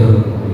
Assalamualaikum warahmatullahi wabarakatuh.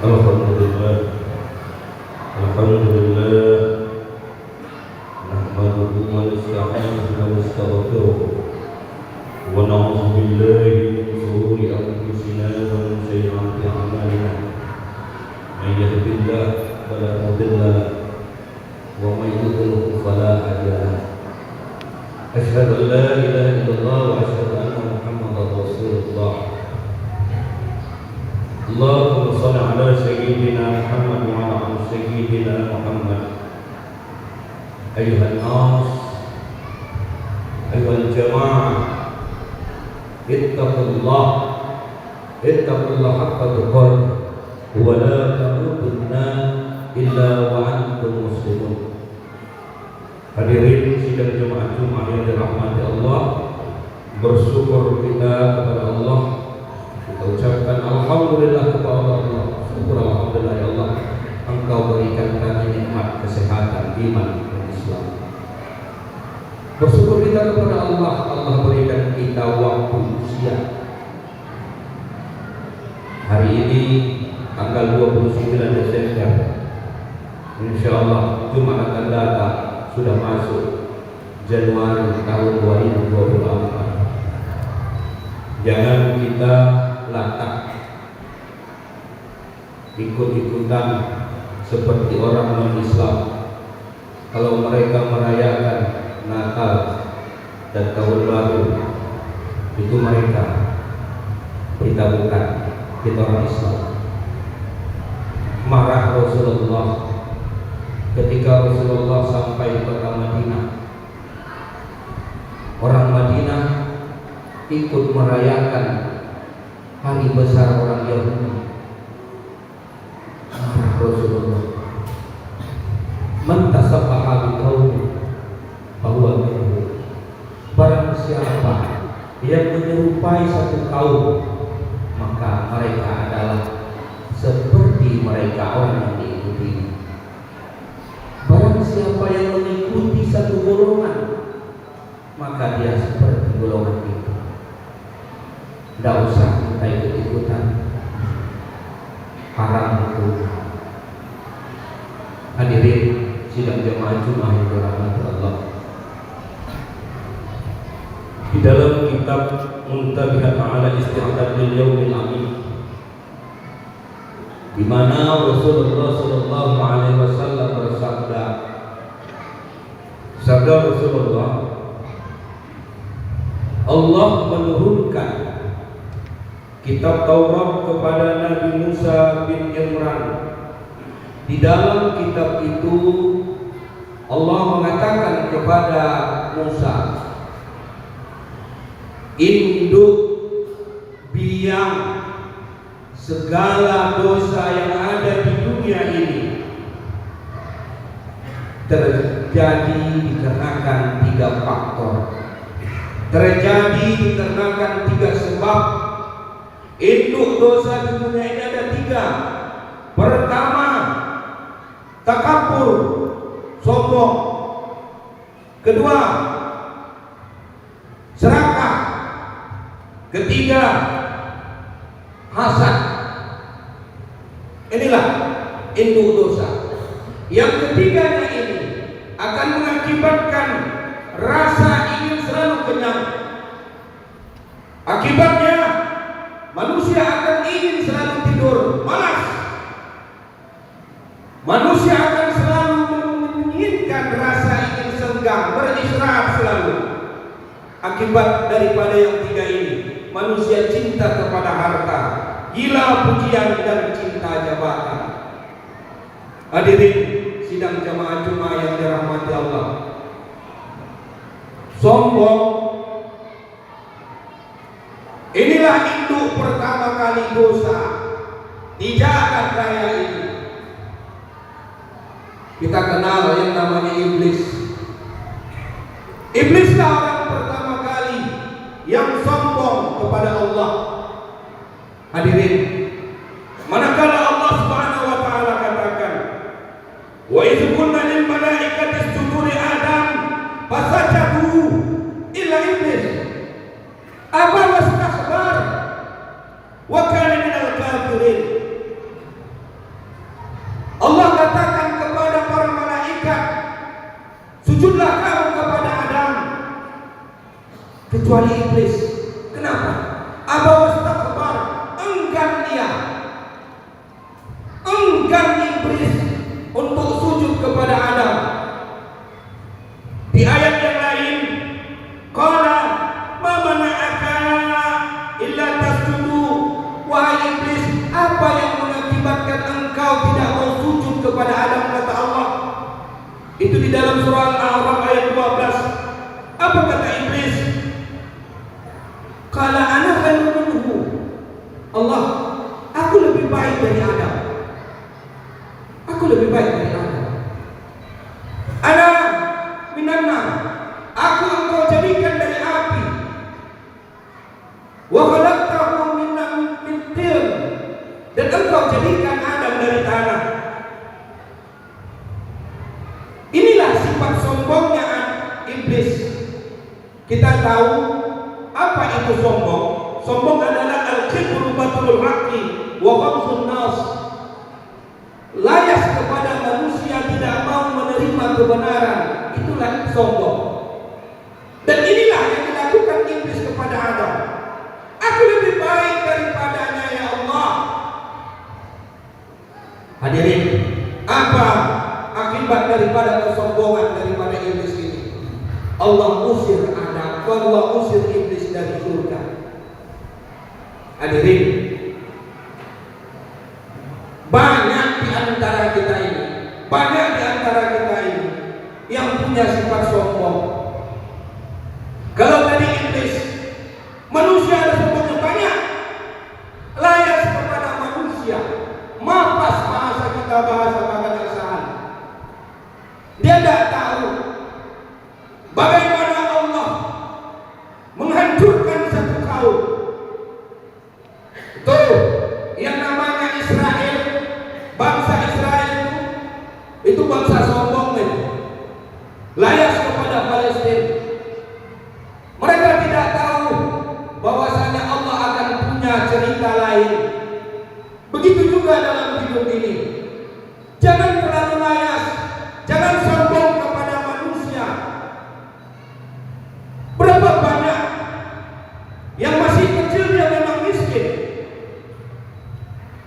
Alhamdulillah, Alhamdulillah, nahmaduhu wa nasta'inuhu wa nastaghfiruh wa na'udzu billahi min shururi anfusina wa min sayyiati a'malina. May yahdihillahu fala mudilla lahu wa may yudlil fala hadiya lahu. Asyhadu an la ilaha illallah wa asyhadu anna Muhammadar Rasulullah. Allahumma shalli ala sayyidina Muhammad wa ala ali sayyidina Muhammad. Ayuhan nas, ayuhal jamaah, ittaqullah haqqa tuqatih wa la tamutunna illa wa antum muslimun. Hadirin sidang jemaah Jumat yang dirahmati Allah, bersyukur kita kepada Allah. Kita ucapkan alhamdulillah kepada Allah. Syukur alhamdulillah ya Allah, Engkau berikan kami nikmat kesehatan, iman dan Islam. Bersyukur kita kepada Allah, Allah berikan kita waktu usia. Hari ini tanggal 29 Desember, insyaallah Jumat akan datang sudah masuk Januari tahun 2024. Jangan kita latah ikut-ikutan seperti orang non-Islam. Kalau mereka merayakan Natal dan Tahun Baru, itu mereka, kita bukan, kita orang Islam. Marah Rasulullah ketika Rasulullah sampai ke Madinah. Orang Madinah ikut merayakan hari besar orang Yahudi. Marah Rasulullah. Man tasabbaha biqaumin fahuwa minhum. Barang siapa yang menyerupai satu kaum, maka mereka adalah seperti mereka orang yang diikuti. Barang siapa yang mengikuti satu golongan, maka dia seperti golongan itu. Tidak usah kita ikut-ikutan. Haram itu. Hadirin sidang jemaah Jumat yang dirahmati Allah. Di dalam kitab Muntabihat ala Isti'dad lil Yaumil Amin, di mana Rasulullah sallallahu alaihi wasallam bersabda, sabda Rasulullah, Allah menurunkan kitab Taurat kepada Nabi Musa bin Imran. Di dalam kitab itu Allah mengatakan kepada Musa, induk biang segala dosa yang ada di dunia ini terjadi dikarenakan 3 faktor. Terjadi dikarenakan 3 sebab. Induk dosa di dunia ini ada 3. Pertama, takabur, sombong. Kedua, serakah. Ketiga, hasad. Inilah induk dosa. Yang ketiganya ini akan mengakibatkan rasa ingin selalu kenyang. Akibatnya manusia akan ingin selalu tidur, malas. Manusia akan selalu menginginkan rasa ingin senggang, beristirahat selalu. Akibat daripada yang 3 ini, manusia cinta kepada harta, gila pujian dan cinta jabatan. Hadirin sidang jamaah Jumat yang dirahmati Allah. Sombong, inilah induk pertama kali dosa di jagat raya ini. Kita kenal yang namanya iblis. Iblislah orang pertama kali yang sombong kepada Allah. Hadirin, manakala Allah Subhanahu wa taala katakan, wa idz qulna lil malaikati isjudu li Adam fasajadu illa iblis aba wastakbar wa kana minal kafirin. Allah katakan kepada para malaikat, sujudlah kamu kepada Adam, kecuali iblis. Kenapa? Aba wastakbar, enggan dia, enggan iblis untuk sujud kepada Adam. Di ayat yang lain, qala ma mana'aka illa tasjudu, wahai iblis, apa yang mengakibatkan engkau tidak mau sujud kepada Adam, kata Allah. Itu di dalam surah Al-A'raf ayat 12. Apa kata iblis? Qala ana khairun minhu, Allah, aku lebih baik dari Adam. Aku lebih baik dari Adam. Ana minan nar, aku engkau jadikan dari api. Wa khalaqtahu min tin, dan engkau jadikan Adam dari tanah. Inilah sifat sombongnya iblis. Kita tahu apa itu sombong. Sombong adalah al-kibru batrul haqqi wa ghamzun nas. Layas kepada manusia, tidak mau menerima kebenaran. Itulah sombong. Dan inilah yang dilakukan iblis kepada Adam. Aku maka Allah usir iblis dari surga. Hadirin, banyak di antara kita ini yang punya sifat sombong. Kalau tadi iblis, manusia ada sombongnya banyak, layas kepada manusia, mapas bahasa kita, bahasa kebiasaan. Dia tidak tahu bagaimana Allah menghancurkan satu kaum. Tuh, yang namanya Israel, bangsa Israel itu bangsa sombong nih. Layas kepada Palestina. Mereka tidak tahu bahwasanya Allah akan punya cerita lain. Begitu juga dalam hidup ini. Jangan terlalu layas, jangan sombong kepada manusia. Berapa banyak yang masih kecil dia memang miskin.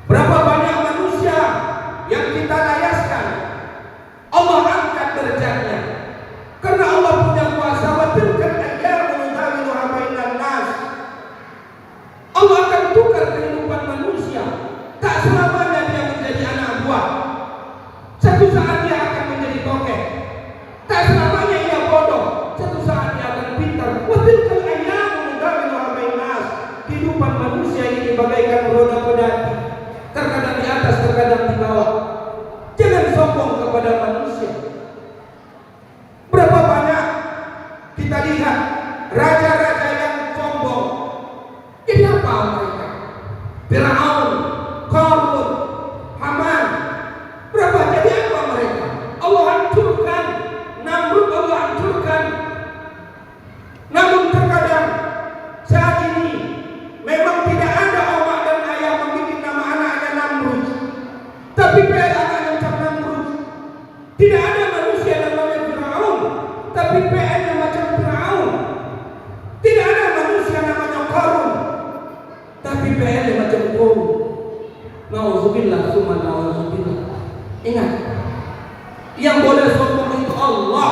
Berapa banyak manusia yang kita layaskan, Allah angkat derajatnya. Karena Allah punya kuasa. Watilkal ayyamu nudawiluha bainan nas. Allah akan tukar kehidupan manusia. Tak selamanya dia menjadi anak buah. Satu saat dia akan menjadi tokek. Tak selamanya ia bodoh. Satu saat dia akan pintar. Watilkal ayyamu nudawiluha bainan nas. Kehidupan manusia ini bagaikan roda pedati. Terkadang di atas, terkadang di bawah. Jangan sombong kepada manusia. Berapa banyak kita lihat raja-raja yang sombong. Jadi apa mereka? Firaun, Qarun, Haman. Berapa jadi apa mereka? Allah hancurkan. Namrud Allah hancurkan. Namun terkadang saat ini memang tidak ada omak dan ayah membikin nama anaknya Namrud. Tapi PLA macam Namrud. Tidak ada manusia yang namanya Firaun, tapi PN-nya macam Firaun. Tidak ada manusia namanya Qarun, tapi PN-nya macam Qarun. Nauzubillah summa nauzubillah. Ingat, yang boleh sombong itu Allah.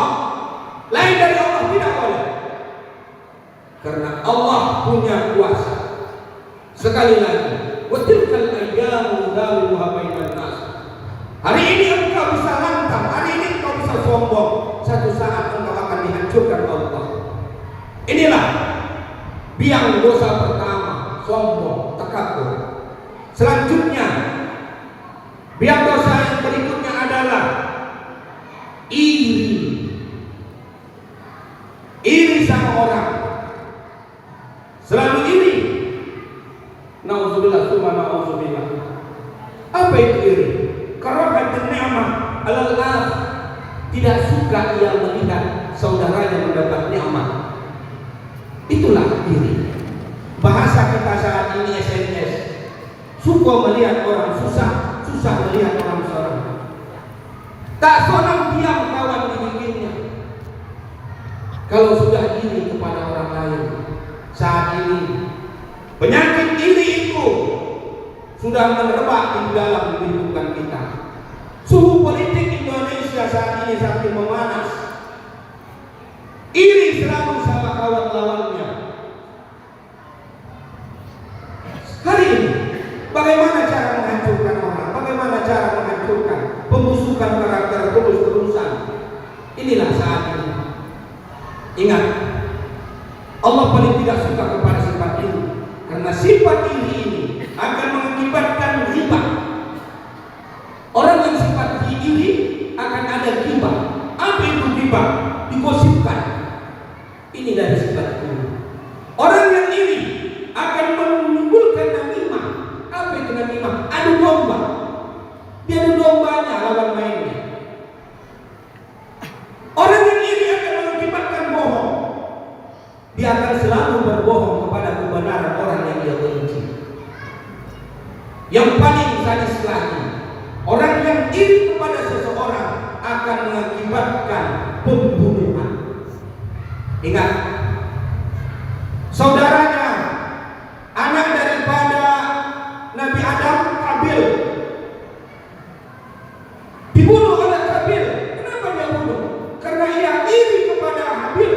Lain dari Allah tidak boleh. Karena Allah punya kuasa. Sekali lagi, watilkal ayyamu nudawiluha bainan nas. Hari ini engkau bisa lantang, hari ini engkau bisa sombong. Satu saat engkau akan dihancurkan Allah. Inilah biang dosa pertama, sombong, takabur. Selanjutnya, biang dosa yang berikutnya adalah iri. Iri sama orang. Selalu iri. Nauzubillah summa nauzubillah. Apa itu iri? Karahatun ni'mah alal akh. Tidak suka ia melihat saudaranya mendapat nikmat. Itulah iri. Bahasa kita saat ini SMS. Suka melihat orang susah, susah melihat orang senang. Tak seorang diam kawan dibikinnya. Kalau sudah iri kepada orang lain, saat ini penyakit iri itu sudah merebak di dalam kehidupan kita. Suhu politik Indonesia saat ini semakin memanas. Iri selalu sama kawan lawannya. Hari ini, bagaimana cara menghancurkan orang? Bagaimana cara menghancurkan pembusukan karakter terus-terusan? Inilah saat ini. Ingat, Allah paling tidak suka kepada sifat ini. Karena sifat ini akan mengakibatkan riba. Orang yang sifat iri akan ada riba. Apa itu riba? Digosipkan. Ini dari sifat ini. Orang yang iri akan menimbulkan namimah. Apa itu namimah? Adu domba. Dia adu dombanya lawan mainnya. Orang yang iri akan mengakibatkan bohong. Dia akan selalu berbohong kepada kebenaran orang yang dia benci. Yang paling sadis lagi, orang yang iri kepada seseorang akan mengakibatkan pembunuhan. Ingat, saudaranya, anak daripada Nabi Adam, Habil, dibunuh oleh Habil. Kenapa dia bunuh? Karena ia iri kepada Habil.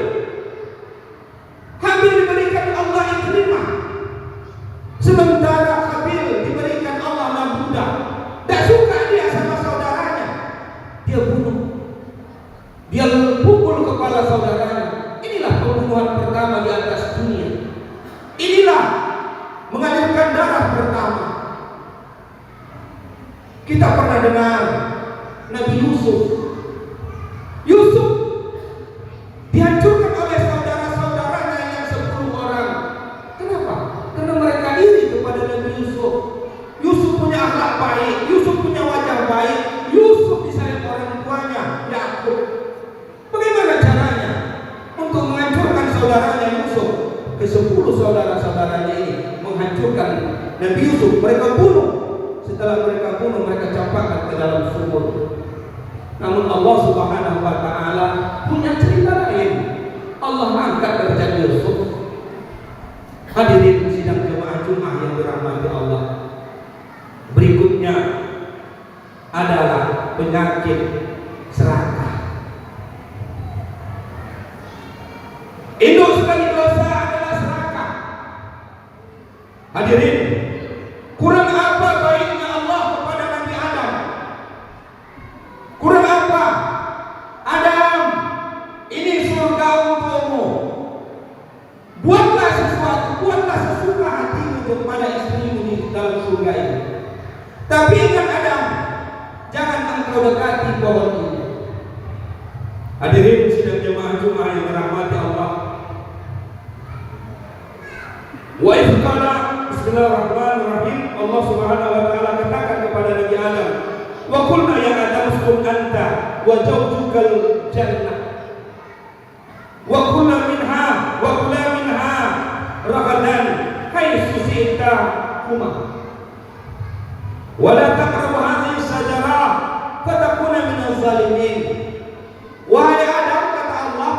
ke-10 saudara-saudaranya ini menghancurkan Nabi Yusuf. Mereka bunuh. Setelah mereka bunuh, mereka campakkan ke dalam sumur. Namun Allah Subhanahu wa taala punya cerita lain. Allah angkat derajat Yusuf. Hadirin sidang jemaah Jumat yang dirahmati Allah. Berikutnya adalah penyakit serakah. Induk sekali dosa adalah serakah. Hadirin, kurang apa baiknya Allah kepada Nabi Adam? Kurang apa? Adam, ini surga untukmu. Buatlah sesuatu, buatlah sesuka hatimu kepada istrimu di dalam surga ini. Tapi ingat Adam, jangan engkau dekati pohon ini. Hadirin sidang jemaah Jumat yang dirahmati Allah. Wa idh qala bismillahirrahmanirrahim, Allah Subhanahu wa taala katakan kepada Nabi Adam, wa qulna ya Adam uskun anta wa zawjukal jannah wa kula minha ragadan haitsu syi'ta huma wa la taqrabu hadhihi sajarah fatakuna minaz zalimin. Wahai Adam, kata Allah,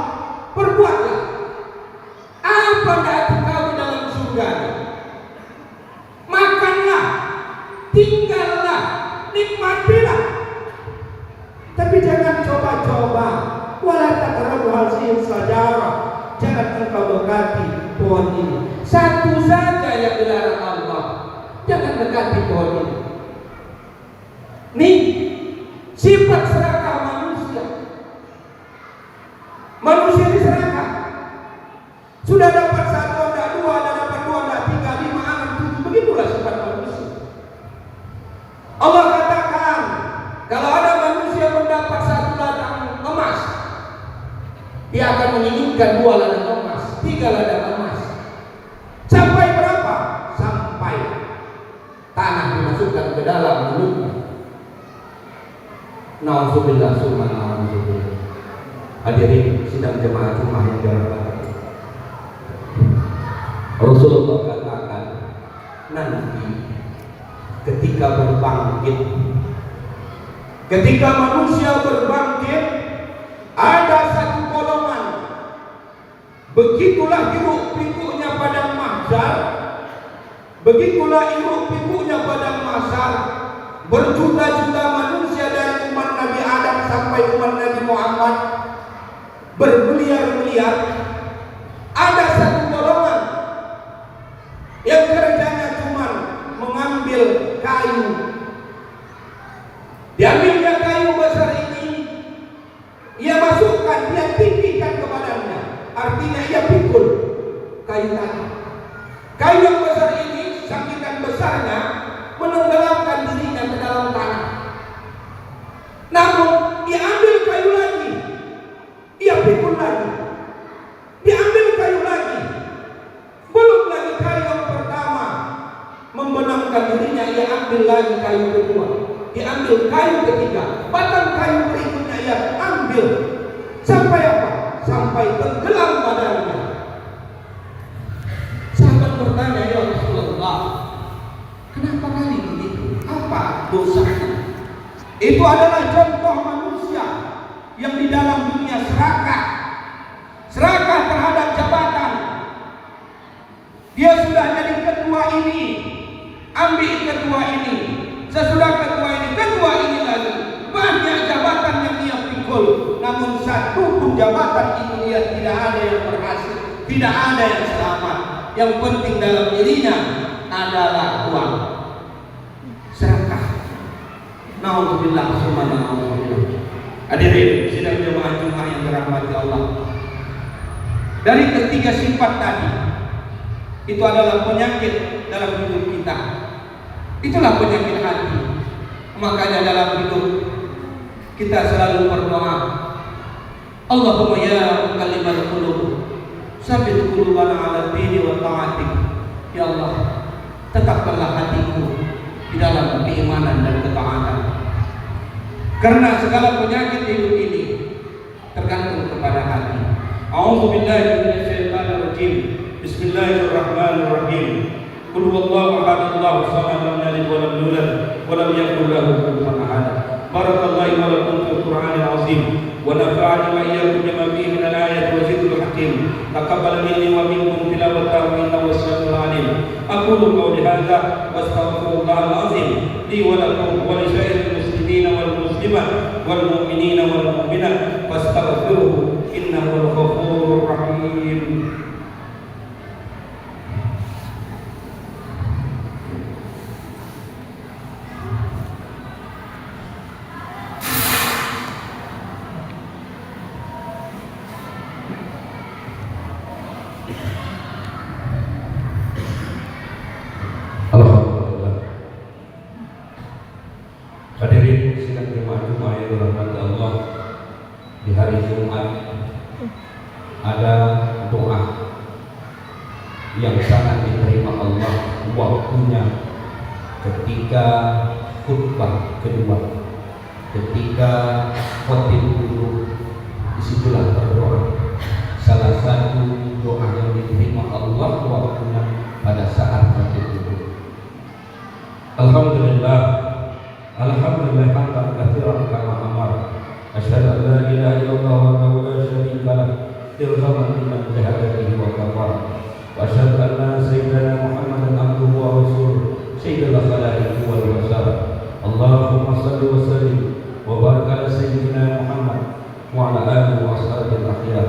perbuatlah apa dati kau di dalam surga, makanlah, tinggallah, nikmatilah, tapi jangan coba-coba. Wala taqrabu hadhihi sajarah, jangan engkau dekati pohon ini. Satu saja yang dilarang Allah, jangan dekati pohon ini. Nih sifat serakah manusia. Manusia ini serakah. Sudah dapat satu, ada dua, ada dapat dua, ada tiga, lima, enam, tujuh. Begitulah sifat manusia. Allah katakan, kalau ada manusia mendapat satu ladang emas, dia akan menginginkan dua ladang emas, tiga ladang emas. Sampai berapa? Sampai tanah dimasukkan ke dalam mulutnya. Nauzubillah summa nauzubillah. Hadirin sidang jemaah Jumat yang dirahmati, Rasulullah katakan, nanti ketika berbangkit, ketika manusia berbangkit, ada satu golongan, begitulah hiruk pikuknya padang mahsyar, begitulah hiruk pikuknya padang mahsyar. Berjuta-juta manusia dari umat Nabi Adam sampai umat Nabi Muhammad, bermiliar-miliar. Ada satu golongan yang kerjanya cuma mengambil kayu. Diambilnya kayu besar ini, ia masukkan, dia tinggikan ke badannya. Artinya ia pikul kayu tadi. Kayu yang besar ini, saking besarnya, menenggelamkan dirinya ke dalam tanah. Namun dia ambil kayu lagi, ia pikul lagi, dia ambil kayu lagi. Belum lagi kayu yang pertama membenamkan dirinya, ia ambil lagi kayu kedua, dia ambil kayu ketiga, batang kayu berikutnya ia ambil. Sampai apa? Sampai tenggelam badannya. Sahabat bertanya, ya Rasulullah, kenapa kali begitu? Apa dosanya? Itu adalah contoh manusia yang di dalam dunia serakah. Serakah terhadap jabatan. Dia sudah jadi ketua ini, ambil ketua ini. Sesudah ketua ini lagi. Banyak jabatan yang dia pikul, namun satu pun jabatan itu dia tidak ada yang berhasil, tidak ada yang selamat. Yang penting dalam dirinya adalah uang. Serakah. Nauzubillah summa nauzubillah. Hadirin sidang jemaah Jumat yang dirahmati Allah. Dari ketiga sifat tadi, itu adalah penyakit dalam hidup kita. Itulah penyakit hati. Makanya dalam hidup kita selalu berdoa, Allahumma ya muqallibal qulub, tsabbit qulubana 'ala dini wa ta'atik. Ya Allah, tetapkanlah hatiku di dalam keimanan dan ketaatan. Karena segala penyakit hidup ini tergantung kepada hati. A'udzubillahi minasyaitonir rajim. Bismillahirrahmanirrahim. Qul huwallahu ahad, Allahu samad, lam yalid wa lam yulad wa lam yakul lahu kufuwan ahad. Barakallahu wa lakum fil Qur'anil azim wa nafa'ani wa iyyakum bima fihi min al-ayati wa dzikril hakim. Taqabbal minni wa minkum tilawatahu innahu was-sami'ul 'alim. Aqulu qawli hadza wa astaghfirullahal azim li wa lakum wa li sa'iril muslimina wal muslimat wal mu'minina wal mu'minat fastaghfiruhu innahu al-ghafurur rahim. Alhamdulillah. Hadirin sidang jemaah Jumat yang dirahmati Allah, di hari Jumat ada doa yang sangat diterima Allah waktunya ketika khutbah kedua, ketika khotib dulu, disitulah berdoa. Salah satu doa yang diterima Allah waktunya pada saat khotib dulu. Alhamdulillah, alhamdulillah hamdan katsiran kama amar. Asyhadu an la ilaha illallah wa la syarika lah, irhaman liman jahada bihi wa kafara. Wa asyhadu anna sayyidana Muhammadan abduhu wa rasuluh, sayyidul khalaiqi wal bashar. Allahumma shalli wa sallim wa barik ala sayyidina Muhammad wa ala alihi wa ashabihi al-akhyar.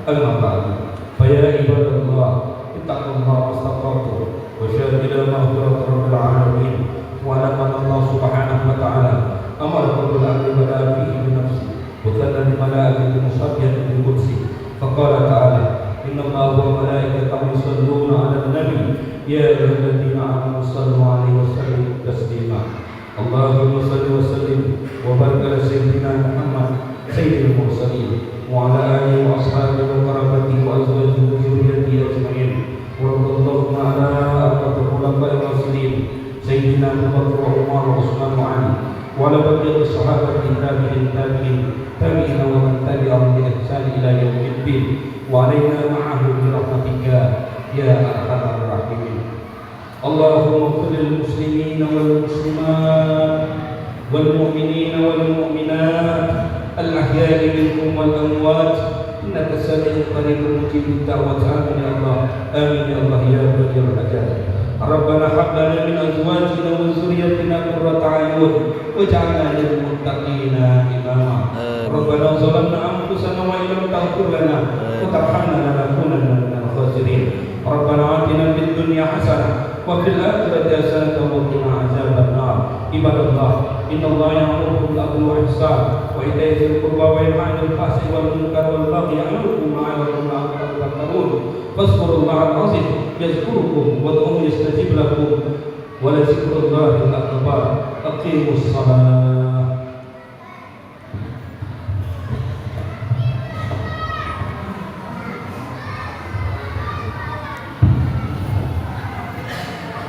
Amma ba'du. Fa ya ibadallah, ittaqullaha wastaqatu wa syadu ila maghfirati rabbil alamin. Wa'alaman Allah subhanahu wa ta'ala amarakum bil amri bada fihi bi nafsi wa kana li malaikati musabbihan bil qudsi faqala ta'ala inna Allaha wa malaikatahu yusalluna 'alan nabi ya ayyuhalladzina amanu sallu 'alaihi wa sallimu taslima. Allahumma salli wa sallim wa barik ala sayyidina Muhammad sayyidil mursalin wa ala alihi wa ashabihi wa qarabatihi wa azwajihi wa dhurriyyatihi ajma'in wa radiyallahu ta'ala an khulafa'ir rasyidin سيدنا أبو بكر وعمر وعثمان وعلي وعلى بقية الصحابة التابعين تابعين ومن تبعهم بإحسان إلى يوم الدين وعلينا معهم برحمتك يا أرحم الراحمين. اللهم اغفر للمسلمين والمسلمات والمؤمنين والمؤمنات الأحياء منهم والأموات إنك سميع قريب مجيب الدعوة. آمين يا الله، آمين يا الله يا ولي الحاجات. ربنا هب لنا من ازواجنا وذريتنا قرة اعين واجعلنا للمتقين اماما. ربنا ظلمنا انفسنا وان لم تغفر لنا وترحمنا لنكونن من الخاسرين. ربنا آتنا في الدنيا حسنة وفي الآخرة حسنة وقنا عذاب النار. عباد الله، إن الله يأمركم بالعدل والإحسان وإيتاء ذي القربى وينهى عن الفحشاء والمنكر والبغي يعظكم لعلكم تذكرون. فاذكروا الله العظيم يذكركم وادعوه يستجيب لكم ولذكر الله الأكبر. أقيموا الصلاة.